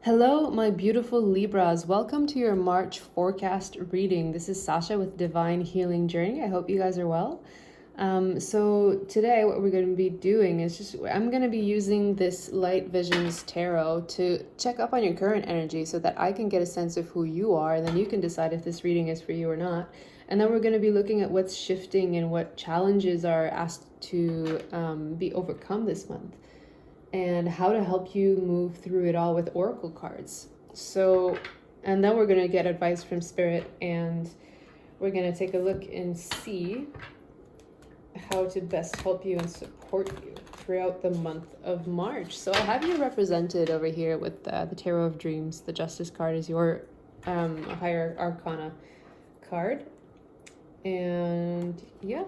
Hello, my beautiful Libras. Welcome to your March forecast reading. This is Sasha with Divine Healing Journey. I hope you guys are well. So today what we're going to be doing is I'm going to be using this Light Visions Tarot to check up on your current energy so that I can get a sense of who you are, and then you can decide if this reading is for you or not. And then we're going to be looking at what's shifting and what challenges are asked to be overcome this month, and how to help you move through it all with oracle cards. So, and then we're going to get advice from Spirit, and we're going to take a look and see how to best help you and support you throughout the month of March. So I have you represented over here with the Tarot of Dreams. The Justice card is your higher arcana card. And yeah.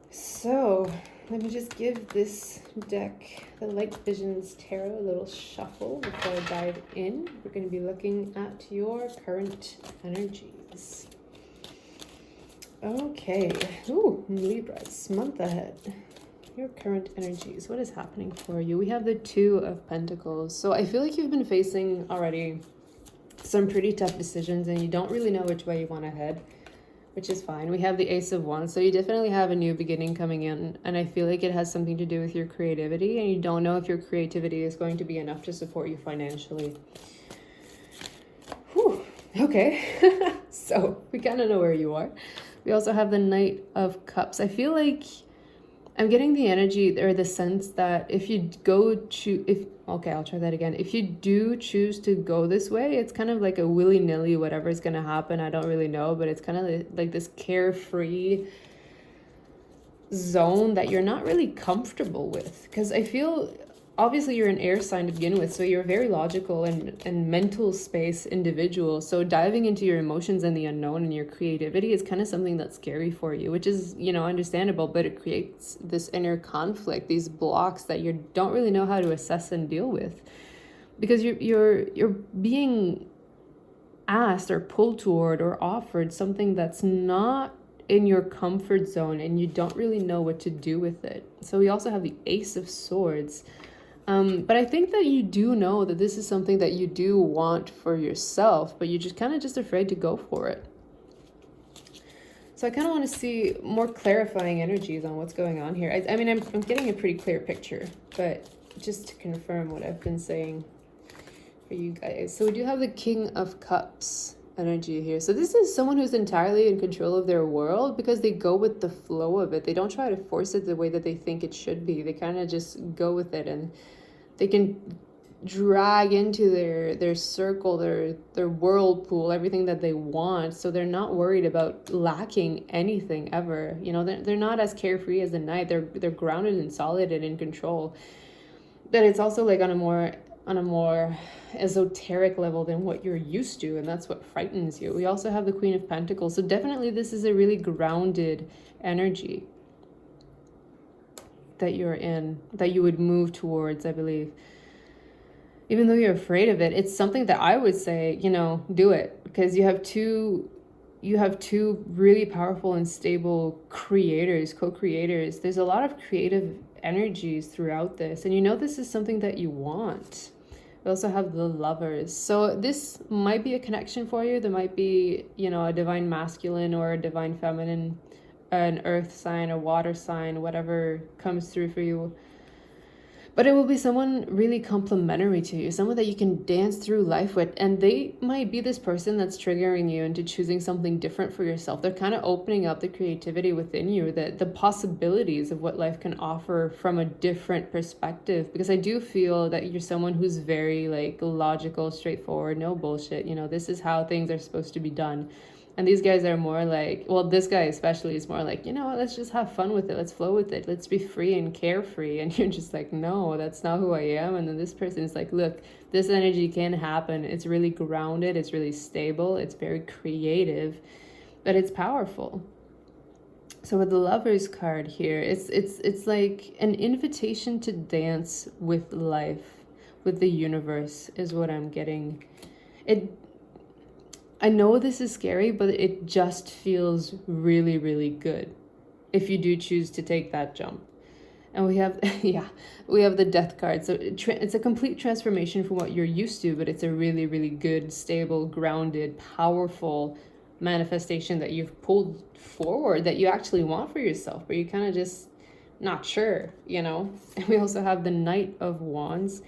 So let me just give this deck, the Light Visions Tarot, a little shuffle before I dive in. We're going to be looking at your current energies. Okay. Ooh, Libras, month ahead. Your current energies. What is happening for you? We have the Two of Pentacles. So I feel like you've been facing already some pretty tough decisions and you don't really know which way you want to head, which is fine. We have the Ace of Wands, so you definitely have a new beginning coming in, and I feel like it has something to do with your creativity, and you don't know if your creativity is going to be enough to support you financially. Whew, okay. So we kind of know where you are. We also have the Knight of Cups. I feel like I'm getting the energy or the sense that if you I'll try that again. If you do choose to go this way, it's kind of like a willy-nilly, whatever is going to happen, I don't really know, but it's kind of like this carefree zone that you're not really comfortable with. Because I feel, obviously you're an air sign to begin with, so you're a very logical and mental space individual. So diving into your emotions and the unknown and your creativity is kind of something that's scary for you, which is, understandable, but it creates this inner conflict, these blocks that you don't really know how to assess and deal with. Because you're being asked or pulled toward or offered something that's not in your comfort zone, and you don't really know what to do with it. So we also have the Ace of Swords. But I think that you do know that this is something that you do want for yourself, but you're just kind of just afraid to go for it. So I kind of want to see more clarifying energies on what's going on here. I mean, I'm getting a pretty clear picture, but just to confirm what I've been saying for you guys. So we do have the King of Cups energy here. So this is someone who's entirely in control of their world because they go with the flow of it. They don't try to force it the way that they think it should be. They kind of just go with it, and they can drag into their circle, their whirlpool, everything that they want. So they're not worried about lacking anything ever. They're not as carefree as the Knight. They're grounded and solid and in control. But it's also like on a more esoteric level than what you're used to, and that's what frightens you. We also have the Queen of Pentacles, so definitely this is a really grounded energy that you're in, that you would move towards, I believe. Even though you're afraid of it, it's something that I would say, do it, because you have two really powerful and stable creators, co-creators. There's a lot of creative energies throughout this, and this is something that you want. We also have the Lovers. So this might be a connection for you. There might be, a divine masculine or a divine feminine, an earth sign, a water sign, whatever comes through for you. But it will be someone really complementary to you, someone that you can dance through life with. And they might be this person that's triggering you into choosing something different for yourself. They're kind of opening up the creativity within you, the possibilities of what life can offer from a different perspective. Because I do feel that you're someone who's very logical, straightforward, no bullshit. This is how things are supposed to be done. And these guys are more this guy especially is more let's just have fun with it. Let's flow with it. Let's be free and carefree. And you're just like, no, that's not who I am. And then this person is like, look, this energy can happen. It's really grounded. It's really stable. It's very creative, but it's powerful. So with the Lovers card here, it's like an invitation to dance with life, with the universe is what I'm getting. I know this is scary, but it just feels really, really good if you do choose to take that jump. And we have, yeah, we have the death card. So it's a complete transformation from what you're used to, but it's a really, really good, stable, grounded, powerful manifestation that you've pulled forward that you actually want for yourself, but you're kind of just not sure, you know? And we also have the Knight of Wands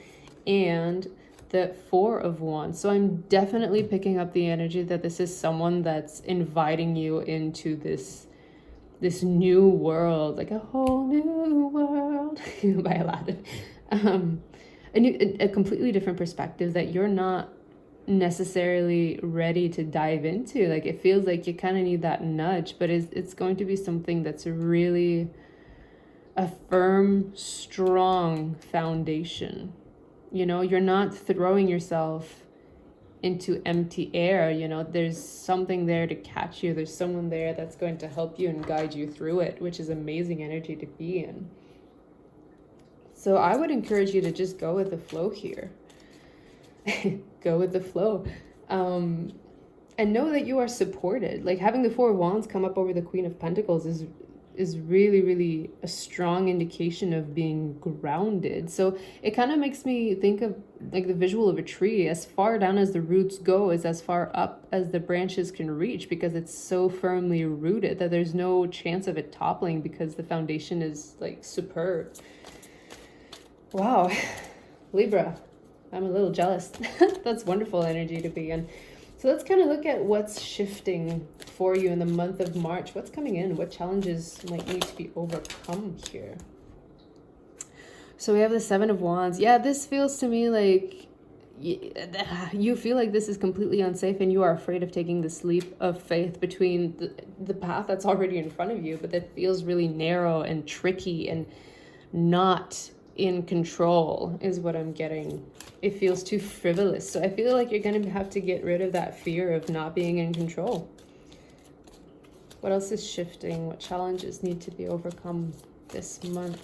and the Four of Wands. So I'm definitely picking up the energy that this is someone that's inviting you into this new world, like a whole new world by Aladdin. A completely different perspective that you're not necessarily ready to dive into. Like, it feels like you kind of need that nudge, but it's going to be something that's really a firm, strong foundation. You know, you're not throwing yourself into empty air. You know, there's something there to catch you. There's someone there that's going to help you and guide you through it, which is amazing energy to be in. So I would encourage you to just go with the flow here. Go with the flow. And know that you are supported. Like, having the Four of Wands come up over the Queen of Pentacles is really, really a strong indication of being grounded. So it kind of makes me think of like the visual of a tree. As far down as the roots go is as far up as the branches can reach, because it's so firmly rooted that there's no chance of it toppling because the foundation is like superb. Wow. Libra, I'm a little jealous. That's wonderful energy to be in. So let's kind of look at what's shifting for you in the month of March. What's coming in? What challenges might need to be overcome here? So we have the Seven of Wands. Yeah, this feels to me like you feel like this is completely unsafe and you are afraid of taking this leap of faith between the path that's already in front of you, but that feels really narrow and tricky and not in control is what I'm getting. It feels too frivolous. So I feel like you're going to have to get rid of that fear of not being in control. What else is shifting? What challenges need to be overcome this month?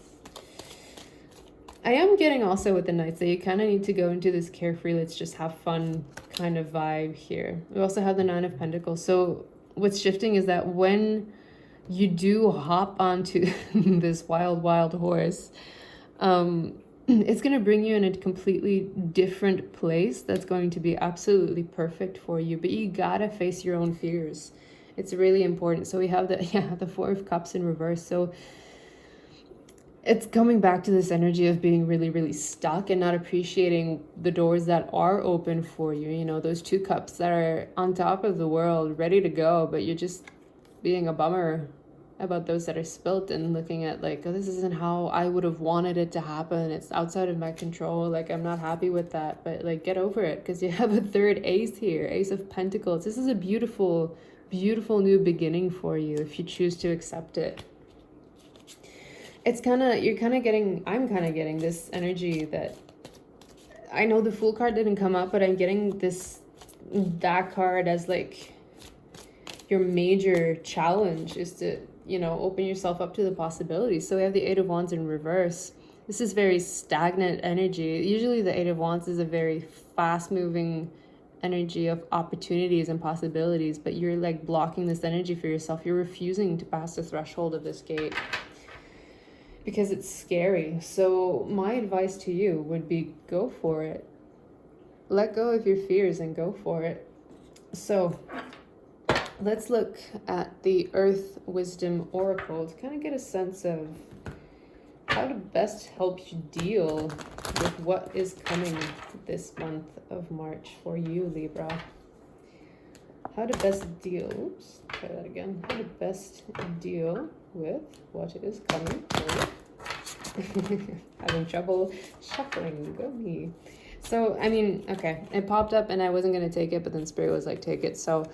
I am getting also with the Knights that you kind of need to go into this carefree, let's just have fun kind of vibe here. We also have the Nine of Pentacles. So what's shifting is that when you do hop onto this wild, wild horse, it's going to bring you in a completely different place that's going to be absolutely perfect for you, but you gotta face your own fears. It's really important. So we have the Four of Cups in reverse. So it's coming back to this energy of being really, really stuck and not appreciating the doors that are open for you. You know, those two cups that are on top of the world, ready to go, but you're just being a bummer about those that are spilt and looking at like, oh, this isn't how I would have wanted it to happen. It's outside of my control. Like, I'm not happy with that, but like, get over it, because you have a third ace here, Ace of Pentacles. This is a beautiful, beautiful new beginning for you if you choose to accept it. It's kind of, I'm kind of getting this energy that, I know the Fool card didn't come up, but I'm getting that card as like your major challenge is to, you know, open yourself up to the possibilities. So we have the Eight of Wands in reverse. This is very stagnant energy. Usually the Eight of Wands is a very fast-moving energy of opportunities and possibilities, but you're like blocking this energy for yourself. You're refusing to pass the threshold of this gate because it's scary. So my advice to you would be, go for it. Let go of your fears and go for it. So let's look at the Earth Wisdom Oracle to kind of get a sense of how to best help you deal with what is coming this month of March for you, Libra. How to best deal, oops, try that again. How to best deal with what is coming for you. Having trouble shuffling, go me. So, I mean, okay, it popped up and I wasn't going to take it, but then Spirit was like, take it. So,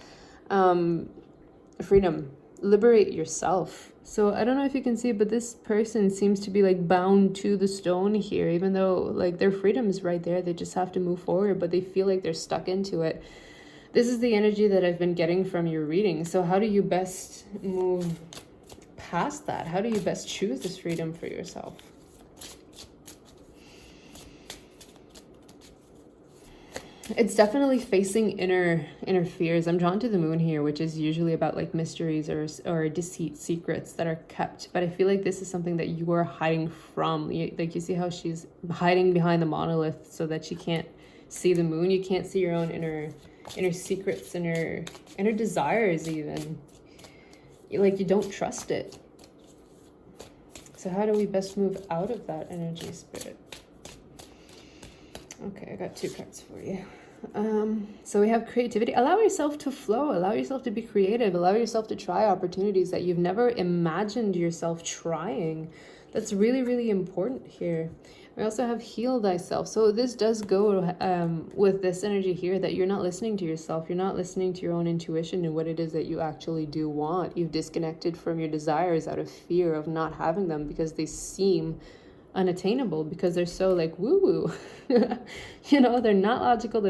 freedom, liberate yourself. So I don't know if you can see, but this person seems to be like bound to the stone here, even though like their freedom is right there. They just have to move forward, but they feel like they're stuck into it. This is the energy that I've been getting from your reading. So how do you best move past that? How do you best choose this freedom for yourself? It's definitely facing inner fears. I'm drawn to the moon here, which is usually about like mysteries or deceit, secrets that are kept. But I feel like this is something that you are hiding from. Like you see how she's hiding behind the monolith so that she can't see the moon. You can't see your own inner secrets, inner desires even. Like you don't trust it. So how do we best move out of that energy, Spirit? Okay, I got 2 cards for you. So we have creativity. Allow yourself to flow. Allow yourself to be creative. Allow yourself to try opportunities that you've never imagined yourself trying. That's really, really important here. We also have heal thyself. So this does go with this energy here that you're not listening to yourself. You're not listening to your own intuition and what it is that you actually do want. You've disconnected from your desires out of fear of not having them because they seem unattainable, because they're so like woo-woo. You know, they're not logical.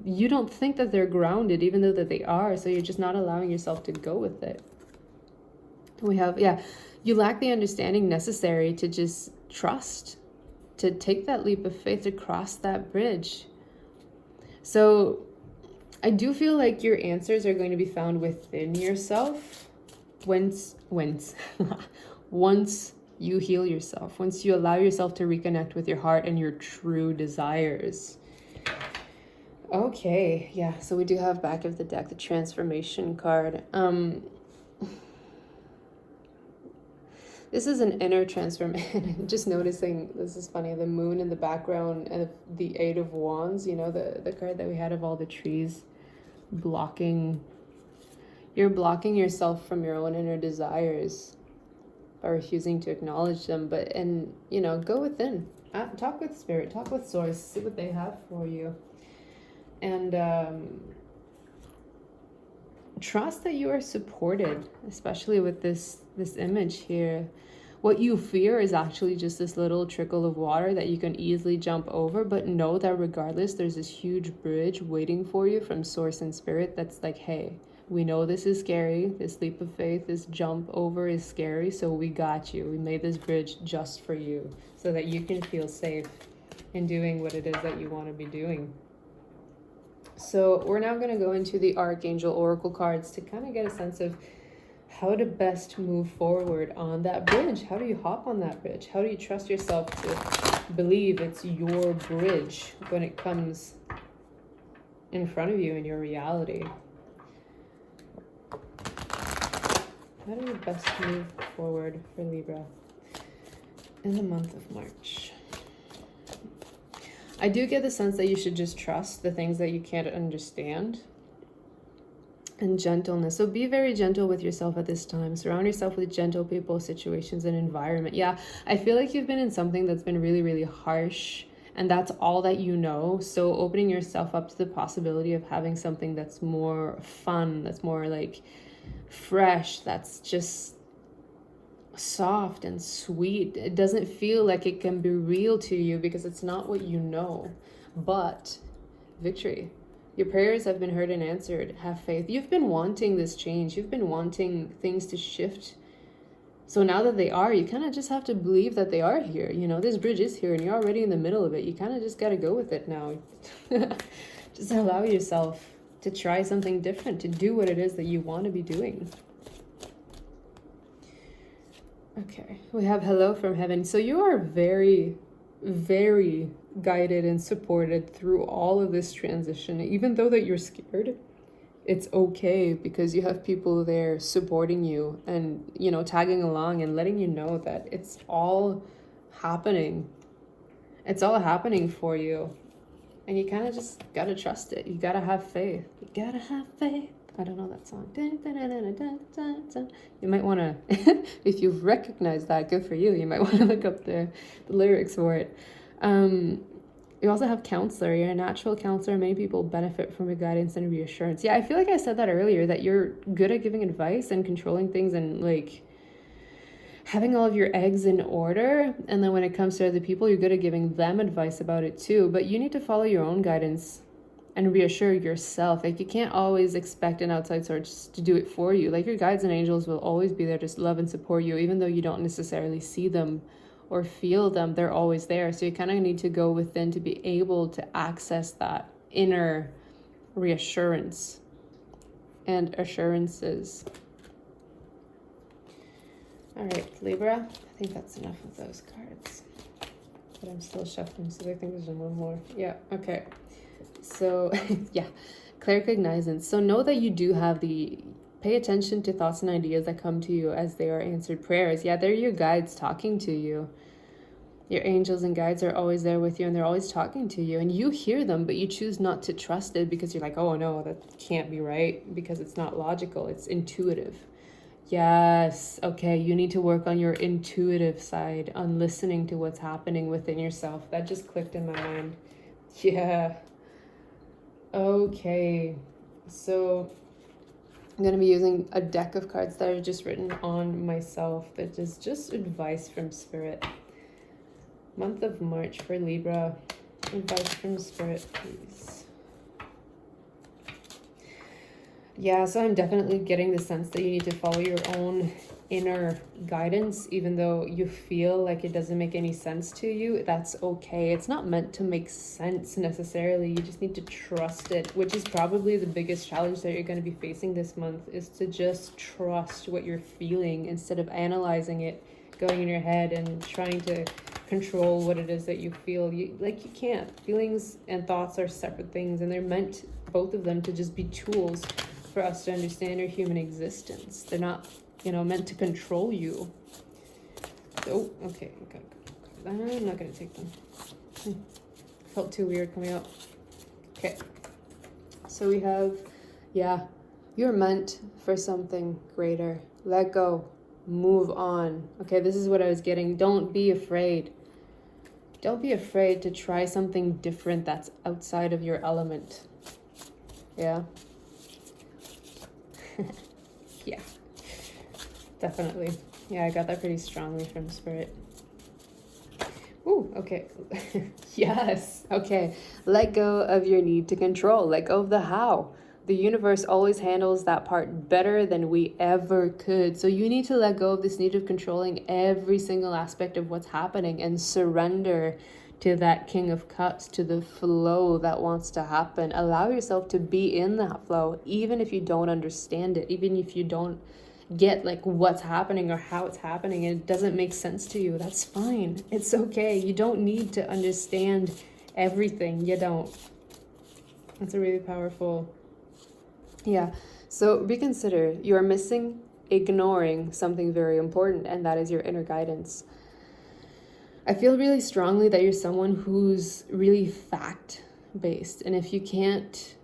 You don't think that they're grounded, even though that they are. So you're just not allowing yourself to go with it. We have, you lack the understanding necessary to just trust, to take that leap of faith, to cross that bridge. So I do feel like your answers are going to be found within yourself once you heal yourself, once you allow yourself to reconnect with your heart and your true desires. Okay, yeah, so we do have back of the deck the transformation card. This is an inner transformation. Just noticing, this is funny, the moon in the background and the 8 of Wands, you know, the card that we had of all the trees blocking. You're blocking yourself from your own inner desires by refusing to acknowledge them. And you know, go within. Talk with Spirit, talk with Source, see what they have for you. And trust that you are supported, especially with this image here. What you fear is actually just this little trickle of water that you can easily jump over, but know that regardless, there's this huge bridge waiting for you from Source and Spirit that's like, hey, we know this is scary, this leap of faith, this jump over is scary, so we got you. We made this bridge just for you so that you can feel safe in doing what it is that you want to be doing. So we're now going to go into the Archangel Oracle cards to kind of get a sense of how to best move forward on that bridge. How do you hop on that bridge? How do you trust yourself to believe it's your bridge when it comes in front of you in your reality? How do you best move forward for Libra in the month of March? I do get the sense that you should just trust the things that you can't understand. And gentleness. So be very gentle with yourself at this time. Surround yourself with gentle people, situations, and environment. Yeah, I feel like you've been in something that's been really, really harsh, and that's all that you know. So opening yourself up to the possibility of having something that's more fun, that's more like fresh, that's just soft and sweet. It doesn't feel like it can be real to you because it's not what you know. But victory. Your prayers have been heard and answered. Have faith. You've been wanting this change. You've been wanting things to shift. So now that they are, you kind of just have to believe that they are here. You know, this bridge is here and you're already in the middle of it. You kind of just got to go with it now. Just allow yourself to try something different, to do what it is that you want to be doing. Okay, we have hello from heaven. So you are very, very guided and supported through all of this transition. Even though that you're scared, it's okay because you have people there supporting you and, you know, tagging along and letting you know that it's all happening. It's all happening for you. And you kind of just got to trust it. You got to have faith. You got to have faith. I don't know that song. You might want to, if you've recognized that, good for you. You might want to look up the lyrics for it. You also have counselor. You're a natural counselor. Many people benefit from your guidance and reassurance. Yeah, I feel like I said that earlier, that you're good at giving advice and controlling things and like having all of your eggs in order. And then when it comes to other people, you're good at giving them advice about it too. But you need to follow your own guidance and reassure yourself. Like, you can't always expect an outside source to do it for you. Like, your guides and angels will always be there to love and support you, even though you don't necessarily see them or feel them. They're always there. So you kind of need to go within to be able to access that inner reassurance and assurances. All right, Libra, I think that's enough of those cards. But I'm still shuffling, so I think there's one more. Yeah, okay. So, yeah, claircognizance. So know that you do have pay attention to thoughts and ideas that come to you as they are answered prayers. Yeah, they're your guides talking to you. Your angels and guides are always there with you, and they're always talking to you. And you hear them, but you choose not to trust it because you're like, oh no, that can't be right, because it's not logical, it's intuitive. Yes, okay, you need to work on your intuitive side, on listening to what's happening within yourself. That just clicked in my mind. Yeah. Okay, so I'm going to be using a deck of cards that I've just written on myself that is just advice from Spirit. Month of March for Libra. Advice from Spirit, please. Yeah, so I'm definitely getting the sense that you need to follow your own inner guidance, even though you feel like it doesn't make any sense to you. That's okay. It's not meant to make sense necessarily. You just need to trust it, which is probably the biggest challenge that you're going to be facing this month, is to just trust what you're feeling instead of analyzing it, going in your head and trying to control what it is that you feel. You can't. Feelings and thoughts are separate things, and they're meant, both of them, to just be tools for us to understand our human existence. They're not, meant to control you. Oh, okay. I'm not gonna take them. Felt too weird coming out. Okay. So we have, you're meant for something greater. Let go. Move on. Okay, this is what I was getting. Don't be afraid. Don't be afraid to try something different that's outside of your element. Yeah. Yeah, definitely. Yeah, I got that pretty strongly from Spirit. Ooh, okay. Yes, okay. Let go of your need to control. Let go of the how. The universe always handles that part better than we ever could. So you need to let go of this need of controlling every single aspect of what's happening and surrender to that King of Cups, to the flow that wants to happen. Allow yourself to be in that flow, even if you don't understand it, even if you don't get what's happening or how it's happening, and it doesn't make sense to you. That's fine. It's okay. You don't need to understand everything. You don't. That's a really powerful. Yeah. So reconsider. You are ignoring something very important, and that is your inner guidance. I feel really strongly that you're someone who's really fact-based. And if you can't,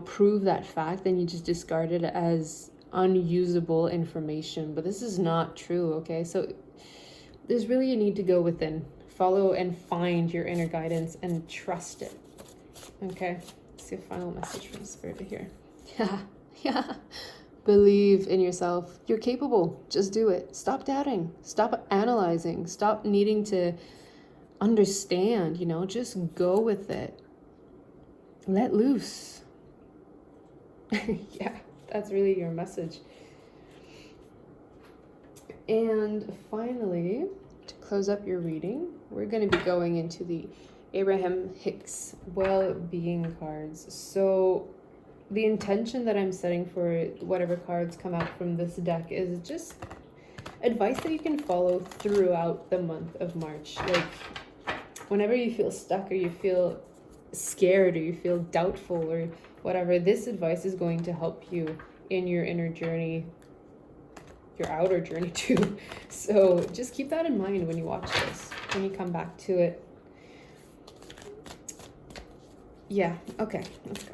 prove that fact, then you just discard it as unusable information. But this is not true, okay? So there's really a need to go within. Follow and find your inner guidance and trust it, okay? Let's see a final message from Spirit here. Yeah. Believe in yourself. You're capable. Just do it. Stop doubting. Stop analyzing. Stop needing to understand, just go with it. Let loose. Yeah, that's really your message. And finally, to close up your reading, we're going to be going into the Abraham Hicks well-being cards. So the intention that I'm setting for whatever cards come out from this deck is just advice that you can follow throughout the month of March. Whenever you feel stuck or you feel scared or you feel doubtful or whatever, this advice is going to help you in your inner journey, your outer journey too. So just keep that in mind when you watch this, when you come back to it. Yeah, okay, let's go.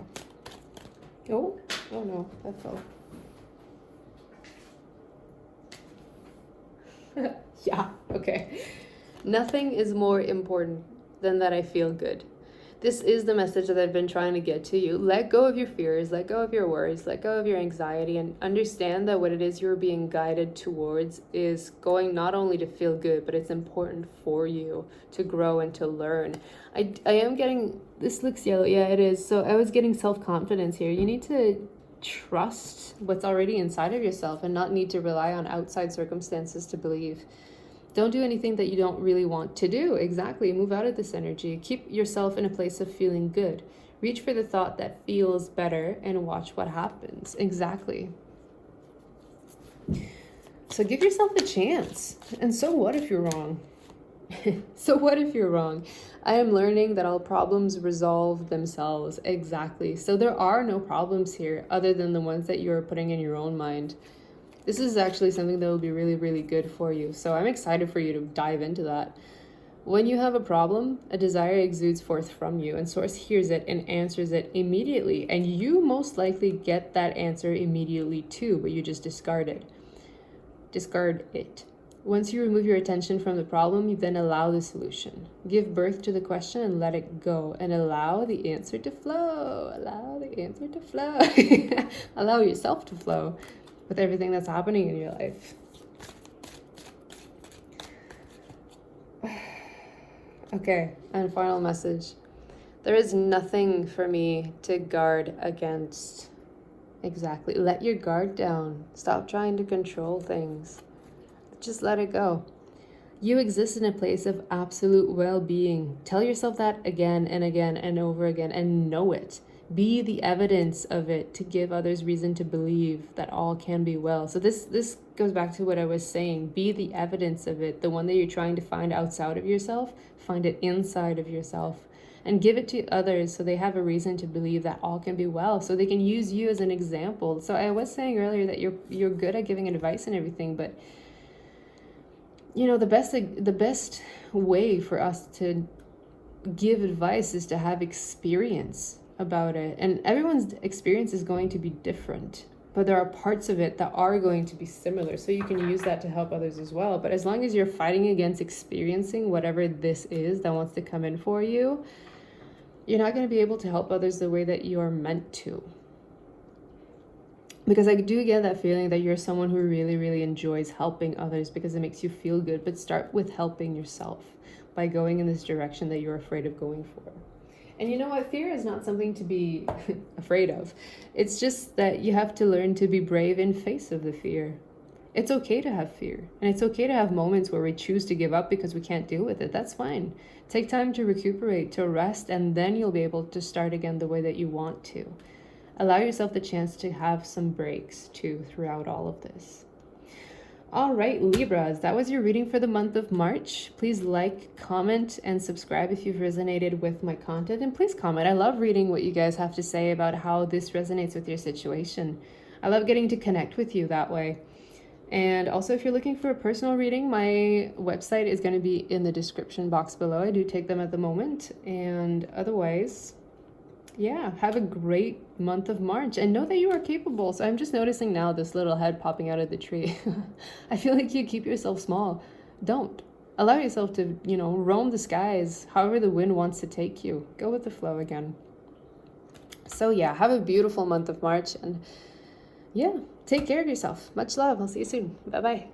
Oh no, that fell. Yeah, okay. Nothing is more important than that I feel good. This is the message that I've been trying to get to you. Let go of your fears, let go of your worries, let go of your anxiety, and understand that what it is you're being guided towards is going not only to feel good, but it's important for you to grow and to learn. I am getting, this looks yellow, yeah it is, so I was getting self-confidence here. You need to trust what's already inside of yourself and not need to rely on outside circumstances to believe. Don't do anything that you don't really want to do. Exactly. Move out of this energy. Keep yourself in a place of feeling good. Reach for the thought that feels better and watch what happens. Exactly. So give yourself a chance. And so what if you're wrong? So what if you're wrong? I am learning that all problems resolve themselves. Exactly. So there are no problems here other than the ones that you're putting in your own mind. This is actually something that will be really, really good for you. So I'm excited for you to dive into that. When you have a problem, a desire exudes forth from you, and Source hears it and answers it immediately. And you most likely get that answer immediately too, but you just discard it. Discard it. Once you remove your attention from the problem, you then allow the solution. Give birth to the question and let it go, and allow the answer to flow. Allow the answer to flow. Allow yourself to flow with everything that's happening in your life. Okay, and final message. There is nothing for me to guard against. Exactly. Let your guard down. Stop trying to control things. Just let it go. You exist in a place of absolute well-being. Tell yourself that again and again and over again, and know it. Be the evidence of it to give others reason to believe that all can be well. So this goes back to what I was saying. Be the evidence of it. The one that you're trying to find outside of yourself, find it inside of yourself. And give it to others so they have a reason to believe that all can be well, so they can use you as an example. So I was saying earlier that you're good at giving advice and everything, but you know, the best way for us to give advice is to have experience about it. And everyone's experience is going to be different, but there are parts of it that are going to be similar. So you can use that to help others as well. But as long as you're fighting against experiencing whatever this is that wants to come in for you, you're not going to be able to help others the way that you are meant to. Because I do get that feeling that you're someone who really, really enjoys helping others because it makes you feel good. But start with helping yourself by going in this direction that you're afraid of going for. And you know what? Fear is not something to be afraid of. It's just that you have to learn to be brave in face of the fear. It's okay to have fear. And it's okay to have moments where we choose to give up because we can't deal with it. That's fine. Take time to recuperate, to rest, and then you'll be able to start again the way that you want to. Allow yourself the chance to have some breaks too throughout all of this. All right, Libras, that was your reading for the month of March. Please like, comment, and subscribe if you've resonated with my content. And please comment. I love reading what you guys have to say about how this resonates with your situation. I love getting to connect with you that way. And also, if you're looking for a personal reading, my website is going to be in the description box below. I do take them at the moment. And otherwise, yeah, have a great month of March and know that you are capable. So I'm just noticing now this little head popping out of the tree. I feel like you keep yourself small. Don't. Allow yourself to, roam the skies, however the wind wants to take you. Go with the flow again. So yeah, have a beautiful month of March and yeah, take care of yourself. Much love. I'll see you soon. Bye-bye.